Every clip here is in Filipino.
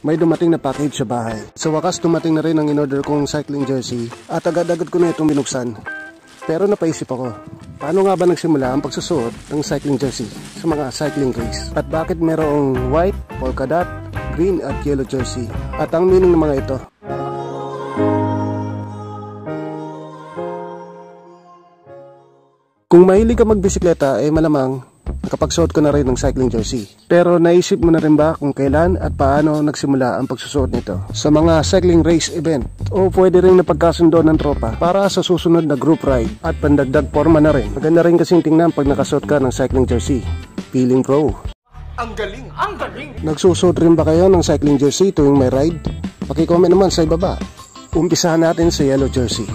may dumating na package sa bahay. Sa wakas dumating na rin ang in-order kong cycling jersey at agad-agad ko na itong binuksan. Pero napaisip ako, paano nga ba nagsimula ang pagsusuot ng cycling jersey sa mga cycling race? At bakit merong white, polka dot, green at yellow jersey? At ang meaning ng mga ito. Kung mahilig ka magbisikleta, malamang nakapagsuot ko na rin ng cycling jersey. Pero naisip mo na rin ba kung kailan at paano nagsimula ang pagsusuot nito? Sa mga cycling race event o pwede rin napagkasundo ng tropa para sa susunod na group ride at pandagdag forma na rin. Maganda rin kasing tingnan pag nakasuot ka ng cycling jersey. Feeling pro. Ang galing! Ang galing! Nagsusuot rin ba kayo ng cycling jersey tuwing may ride? Paki-comment naman sa ibaba. Umpisahan natin sa yellow jersey.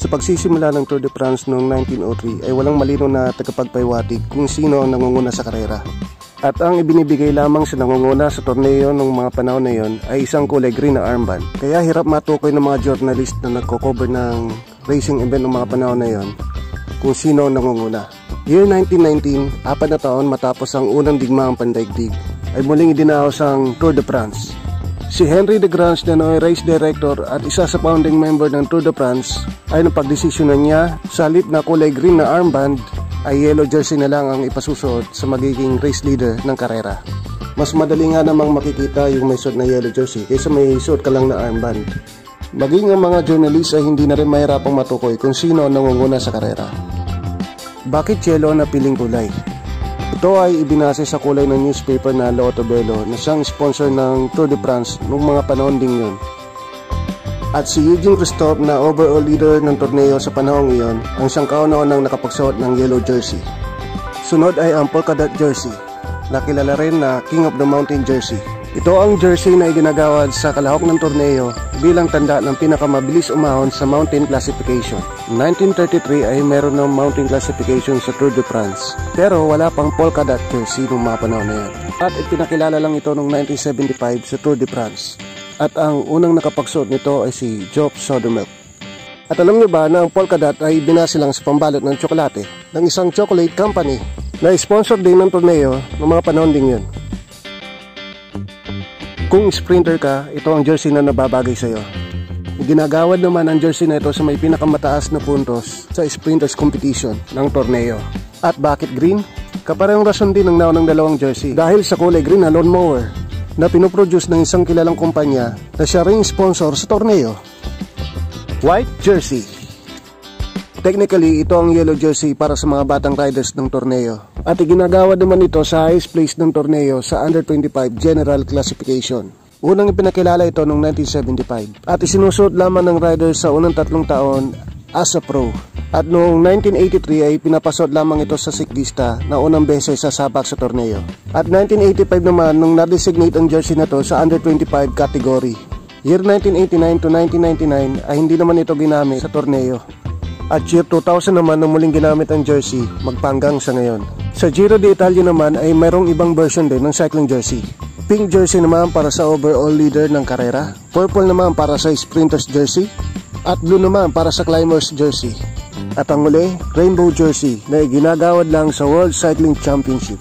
Sa pagsisimula ng Tour de France noong 1903 ay walang malinaw na tagapagpaywatig kung sino ang nangunguna sa karera. At ang ibinibigay lamang sa nangunguna sa torneo ng mga panahon na yon ay isang kulay green na armband. Kaya hirap matukoy ng mga journalist na nagko-cover ng racing event ng mga panahon na yon kung sino ang nangunguna. Year 1919, 4 na taon matapos ang unang digmaang pandaigdig, ay muling idinaos ang Tour de France. Si Henry de Grange na noong race director at isa sa founding member ng Tour de France ay napagdesisyonan niya sa halip na kulay green na armband ay yellow jersey na lang ang ipasusuot sa magiging race leader ng karera. Mas madali nga namang makikita yung may suot na yellow jersey kaysa may suot ka lang na armband. Maging ang mga journalist ay hindi na rin mahirapang matukoy kung sino ang nangunguna sa karera. Bakit yellow na piling kulay? Ito ay ibinase sa kulay ng newspaper na L'Auto Bello na siyang sponsor ng Tour de France noong mga panahon ding yun. At si Eugene Christophe na overall leader ng torneo sa panahong iyon ang siyang kauna-unang nakapagsuot ng yellow jersey. Sunod ay ang polka dot jersey, na kilala rin na King of the Mountain jersey. Ito ang jersey na iginagawad sa kalahok ng torneo bilang tanda ng pinakamabilis umahon sa mountain classification. 1933 ay meron ng mountain classification sa Tour de France, pero wala pang polka dot jersey noong mga panahon na yan. At ipinakilala lang ito noong 1975 sa Tour de France. At ang unang nakapagsuot nito ay si Joop Zoetemelk. At alam niyo ba na ang polka dot ay binase lang sa pambalot ng tsokolate ng isang chocolate company na sponsor din ng torneo noong mga panahon din yun. Kung sprinter ka, ito ang jersey na nababagay sa'yo. Ginagawad naman ang jersey na ito sa may pinakamataas na puntos sa sprinters competition ng torneo. At bakit green? Kaparehong rason din ng naunang dalawang jersey dahil sa kulay green na lawnmower na pinoproduce ng isang kilalang kumpanya na siya ring sponsor sa torneo. White jersey. Technically, ito ang yellow jersey para sa mga batang riders ng torneo. At iginagawad naman ito sa highest place ng torneo sa Under 25 General Classification. Unang ipinakilala ito noong 1975 at isinusuot lamang ng riders sa unang 3 taon as a pro. At noong 1983 ay pinapasuot lamang ito sa siklista na unang beses sasabak sa torneo. At 1985 naman nung na-designate ang jersey na to sa Under 25 category. Year 1989 to 1999 ay hindi naman ito ginamit sa torneo. At year 2000 naman nang muling ginamit ang jersey, magpanggang sa ngayon. Sa Giro d'Italia naman ay mayroong ibang version din ng cycling jersey. Pink jersey naman para sa overall leader ng karera, purple naman para sa sprinters jersey, at blue naman para sa climbers jersey. At ang huli, rainbow jersey na ginagawad lang sa World Cycling Championship.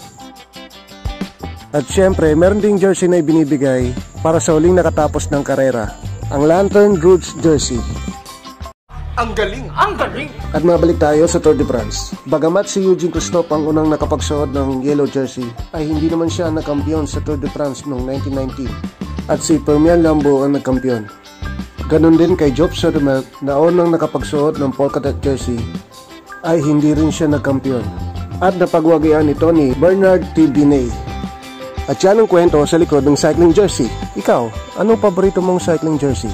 At syempre, meron ding jersey na ibinibigay para sa huling nakatapos ng karera, ang Lantern Rouge jersey. Ang galing! Ang galing! At mabalik tayo sa Tour de France. Bagamat si Eugene Christophe ang unang nakapagsuot ng yellow jersey, ay hindi naman siya nagkampiyon sa Tour de France noong 1919. At si Firmin Lambeau ang nagkampiyon. Ganon din kay Joop Zoetemelk na unang nakapagsuot ng polka dot jersey, ay hindi rin siya nagkampiyon. At napagwagian ito ni Bernard T. Binet. At yan ang kwento sa likod ng cycling jersey. Ikaw, anong paborito mong cycling jersey?